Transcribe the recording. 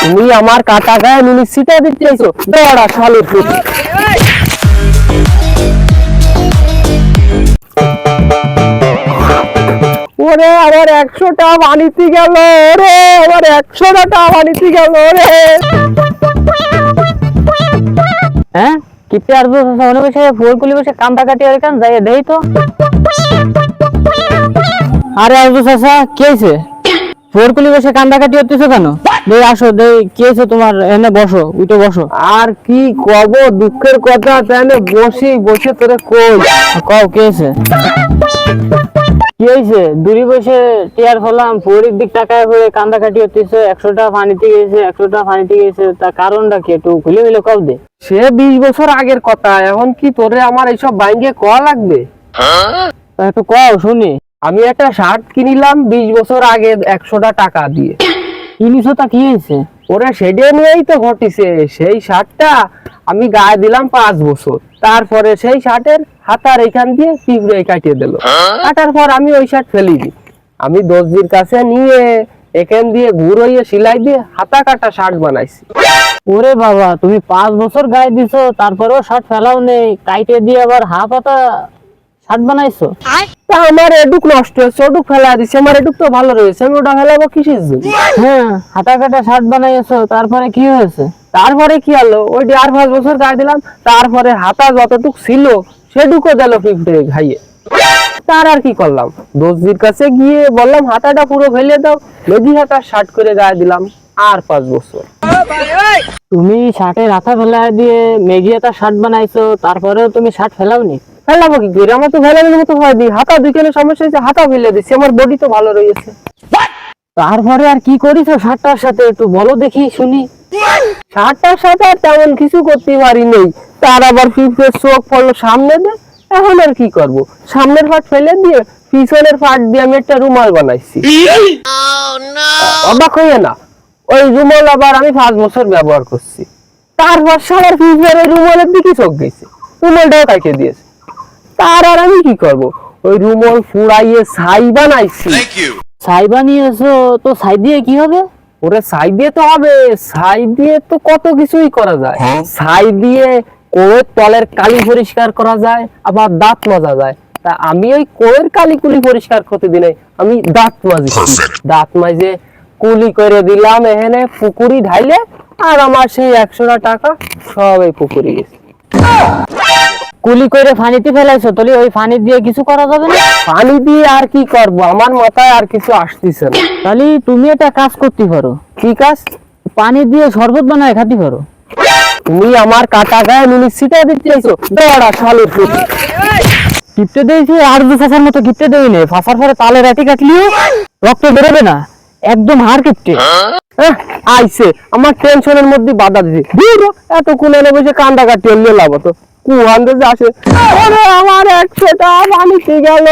তুমি আমার কাটা গায়ে নুনি ছিটা দিতে চাইছো, দৌড়া শালুর পুত। ওরে আমার 100টা বানিতে গেল রে, আমার 100টা বানিতে গেল রে। হ্যাঁ কিপটে আর সামনে বসে ফুলকুলি বসে কান্দা কাটি আর কান যাই দেই তো। আরে আজু চাচা কি হয়েছে? ফুলকুলি বসে কান্দা কাটি হতেছো কেন? দেই আসো, দেই কি হয়েছে তোমার? এনে বসো, উঠে বসো। আর কি কব, দুঃখের কথা, তাহলে বসে তোরে কই কও কি হয়েছে? কি হয়েছে? দূরে বসে টিয়ার হলাম, পুরীর দিক টাকায় হয়ে কান্দা কাটি হতেছে, 100টা পানিতে গেছে, 100টা পানিতে গেছে, তার কারণটা কি একটু খুলে মিলে কও দে। সে 20 বছর আগের কথা, এখন কি তোরে আমার এইসব বাইঙ্গে কয়া লাগবে? একটু কও শুনি। আমি একটা শার্ট কিনিলাম 20 বছর আগে 100টা টাকা দিয়ে। কিনিছো তা কি হয়েছে? ওরা সেটা নিয়েই তো ঘটিছে। সেই শার্টটা আমি গায়ে দিলাম 5 বছর, তারপরে সেই শার্টের হাতার এখান দিয়ে পিঁপড়ে কাটিয়ে দিল। কাটার পর আমি ওই শার্ট ফেলি দিই। আমি দর্জির কাছে নিয়ে এখান দিয়ে ঘুরোইয়ে সেলাই দিয়ে হাতা কাটা শার্ট বানাইছি। ওরে বাবা, তুমি 5 বছর গায়ে দিছো, তারপরেও শার্ট ফেলাও নেই, কাইটে দিয়ে আবার হাফ হাতা শার্ট বানাইছো? তা আমার এডুক নষ্ট হয়েছে, ওটুক ফেলা দিচ্ছে, আমার এডুক তো ভালো রয়েছে, আমি ওটা ফেলাবো কিসের জন্য? হ্যাঁ হাতা কাটা শার্ট বানাইছো, তারপরে কি হয়েছে? তারপরে কি হলো, ওইটি আর 5 বছর গায়ে দিলাম, তারপরে হাতা যতটুক ছিল সেটুকু দিল পিঁপড়ে খাইয়ে। তার আর কি করলাম, দর্জির কাছে গিয়ে বললাম হাতাটা পুরো ফেলে দাও, মেজি হাতা শার্ট করে গায়ে দিলাম। আর 5 বছর। তুমি শার্টের হাতা ফেলাই দিয়ে মেগি হাতা শার্ট বানাইছো, তারপরেও তুমি শার্ট ফেলাওনি? ফেলাবো কি করে, আমার তো ফেলানোর মতো হয় দি, হাতা দুইখানে সমস্যা হয়েছে, হাতা ফেলে দিচ্ছি, আমার বডি তো ভালো রয়েছে। তারপরে আর কি করিছো শার্টটার সাথে একটু বলো দেখি শুনি। শার্টটার সাথে আর তেমন কিছু করতে পারি নেই, তার আবার পিঁপড়ের চোখ পড়লো সামনে দিয়ে, এখন আর কি করব, সামনের পাট ফেলে দিয়ে পিছনের পাট দিয়ে আমি একটা রুমাল বানাইছি। অবাক হইয়ে না, ওই রুমাল আবার আমি 5 বছর ব্যবহার করছি, তারপর সারা পিঁপড়ের রুমালের দিকে চোখ গেছে, রুমালটাও কাটে দিয়েছে। তার আর আমি কি করব, ওই রুমাল ফুড়াইয়ে ছাই বানাইছি। ছাই বানিয়েছো তো ছাই দিয়ে কি হবে? ওরে ছাই দিয়ে তো হবে, ছাই দিয়ে তো কত কিছুই করা যায়। ছাই দিয়ে কোয়ের তলের কালি পরিষ্কার করা যায়, আবার দাঁত মাজা যায়। তা আমি ওই কোয়ের কালি কুলি পরিষ্কার করতে দিনে আমি দাঁত মাজি, দাঁত মাজে কুলি করে দিলাম এখানে পুকুরি ঢাইলে, আর আমার সেই 100টা টাকা সব এই পুকুরি গেছে। কুলি করে পানিতে ফেলাইছো, তাহলে ওই পানি দিয়ে কিছু করা যাবে না? পানি দিয়ে আর কি করব, আমার মাথায় আর কিছু আসতেছে না। তাহলে তুমি একটা কাজ করতে পারো। কি কাজ? পানি দিয়ে শরবত বানায় খাতে পারো। তুমি আমার কাটা গায়ে নুনি ছিটা দিতে চাইছো, দৌড়া শালুর পুত। কিপটে দিয়েছি আর দু ফাঁসার মতো কিপটে দেয়নি, ফাঁসার পরে তালে রাটি কাটলিও রক্ত বেরোবে না, একদম হাড় কিপটে। আইছে আমার টেনশনের মধ্যে বাধা দিছে, এত কোনে বসে কান্দা কাটি হলে লাভ তো কুয়ান আসে। আমার 100টা বানিতে গেল।